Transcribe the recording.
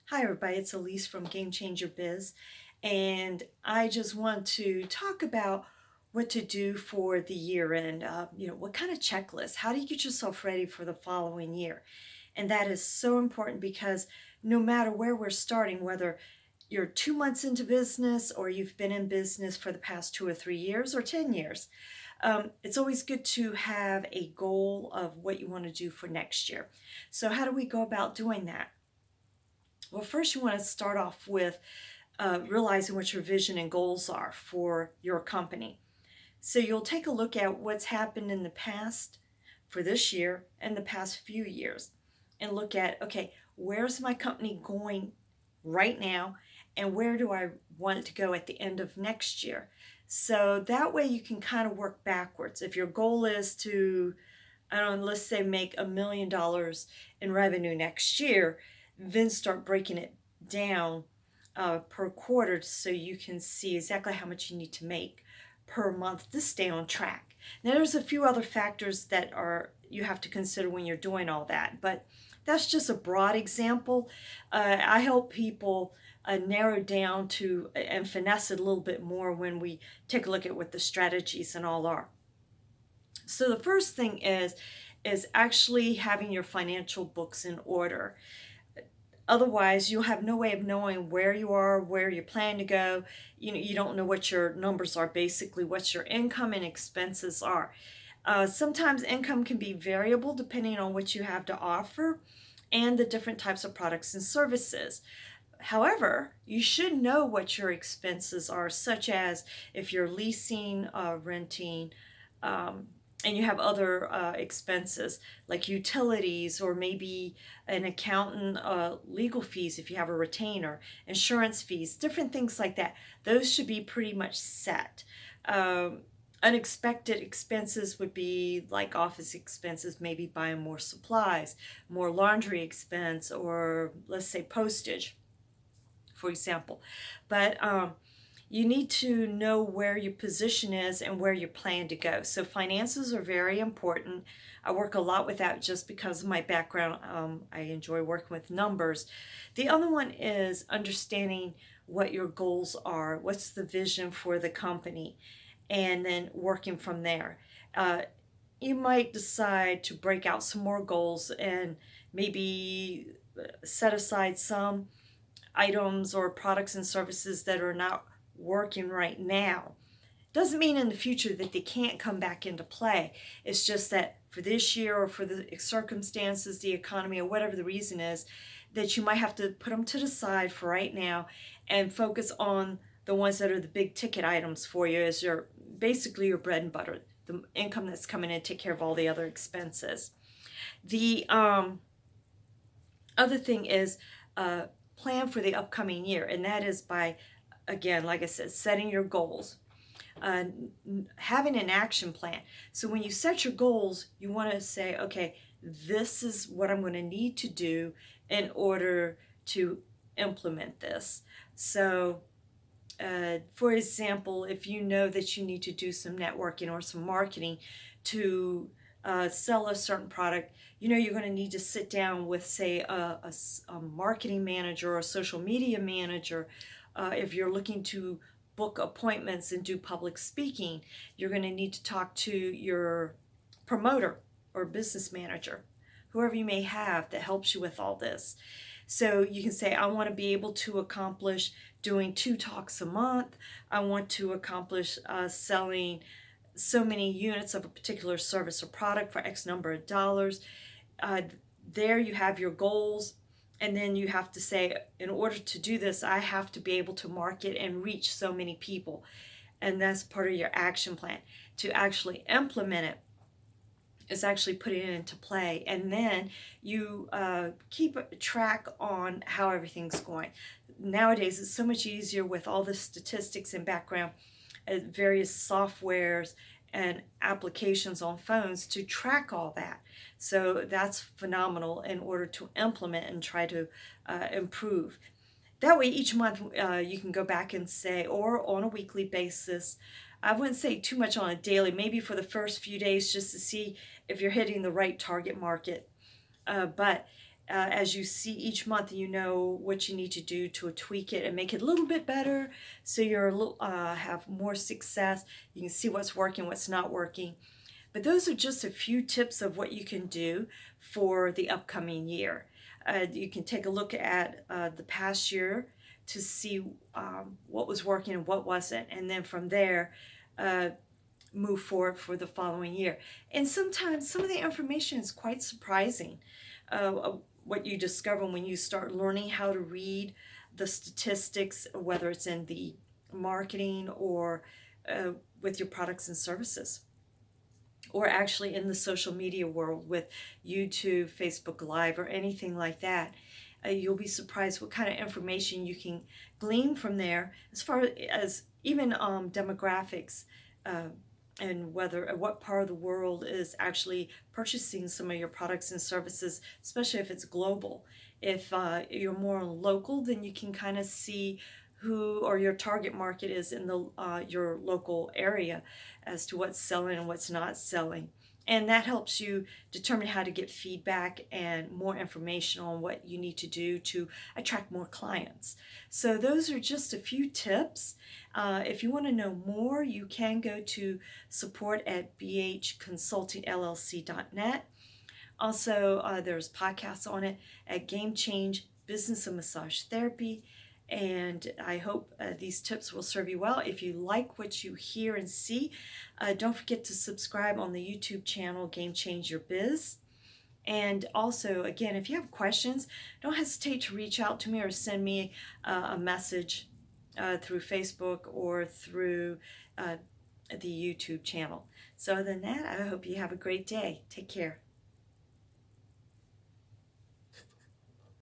Hi, everybody. It's Elise from Game Changer Biz, and I just want to talk about what to do for the year end. What kind of checklist? How do you get yourself ready for the following year? And that is so important because no matter where we're starting, whether you're 2 months into business or you've been in business for the past 2 or 3 years or 10 years, it's always good to have a goal of what you want to do for next year. So, how do we go about doing that? Well, first, you want to start off with realizing what your vision and goals are for your company. So, you'll take a look at what's happened in the past for this year and the past few years and look at, okay, where's my company going right now and where do I want it to go at the end of next year? So that way you can kind of work backwards. If your goal is to, I don't know, let's say make $1 million in revenue next year, then start breaking it down per quarter so you can see exactly how much you need to make per month to stay on track. Now, there's a few other factors that are you have to consider when you're doing all that, but that's just a broad example. I help people narrow down to and finesse it a little bit more when we take a look at what the strategies and all are. So the first thing is actually having your financial books in order. Otherwise, you'll have no way of knowing where you are, where you plan to go. You don't know what your numbers are, basically what your income and expenses are. Sometimes income can be variable depending on what you have to offer and the different types of products and services. However, you should know what your expenses are, such as if you're leasing, renting, um, and you have other expenses like utilities or maybe an accountant, legal fees if you have a retainer, insurance fees, different things like that. Those should be pretty much set. Um, Unexpected expenses would be like office expenses, maybe buying more supplies, more laundry expense, or let's say postage, for example. But you need to know where your position is and where you plan to go. So finances are very important. I work a lot with that just because of my background. I enjoy working with numbers. The other one is understanding what your goals are. What's the vision for the company? And then working from there. Uh, you might decide to break out some more goals and maybe set aside some items or products and services that are not working right now. Doesn't mean in the future that they can't come back into play. It's just that for this year or for the circumstances, the economy, or whatever the reason is, that you might have to put them to the side for right now and focus on the ones that are the big ticket items for you as your basically your bread and butter, the income that's coming in to take care of all the other expenses. The other thing is plan for the upcoming year, and that is by, again, like I said, setting your goals, uh, having an action plan. So when you set your goals, you want to say, okay, this is what I'm going to need to do in order to implement this. So, for example, if you know that you need to do some networking or some marketing to sell a certain product, you know you're going to need to sit down with, say, a marketing manager or a social media manager. If you're looking to book appointments and do public speaking, you're going to need to talk to your promoter or business manager, whoever you may have that helps you with all this. So you can say, I want to be able to accomplish doing 2 talks a month. I want to accomplish selling so many units of a particular service or product for X number of dollars. Uh, there you have your goals. And then you have to say, in order to do this, I have to be able to market and reach so many people. And that's part of your action plan. To actually implement it is actually putting it into play. And then you keep track on how everything's going. Nowadays, it's so much easier with all the statistics and background, various softwares and applications on phones to track all that. So that's phenomenal in order to implement and try to improve. That way, each month you can go back and say, or on a weekly basis, I wouldn't say too much on a daily, maybe for the first few days just to see if you're hitting the right target market. But as you see each month, you know what you need to do to tweak it and make it a little bit better, so you're have more success. You can see what's working, what's not working. But those are just a few tips of what you can do for the upcoming year. You can take a look at the past year to see what was working and what wasn't, and then from there, uh, move forward for the following year. And sometimes some of the information is quite surprising. What you discover when you start learning how to read the statistics, whether it's in the marketing or uh, with your products and services, or actually in the social media world with YouTube, Facebook Live, or anything like that. You'll be surprised what kind of information you can glean from there, as far as even demographics, uh, and whether what part of the world is actually purchasing some of your products and services, especially if it's global. If you're more local, then you can kind of see who or your target market is in the your local area, as to what's selling and what's not selling. And that helps you determine how to get feedback and more information on what you need to do to attract more clients. So, those are just a few tips. If you want to know more, you can go to support at bhconsultingllc.net. Also, there's podcasts on it at Game Change Business and Massage Therapy. And I hope these tips will serve you well. If you like what you hear and see, don't forget to subscribe on the YouTube channel Game Change Your Biz. And also, again, if you have questions, don't hesitate to reach out to me or send me a message through Facebook or through the YouTube channel. So, other than that, I hope you have a great day. Take care.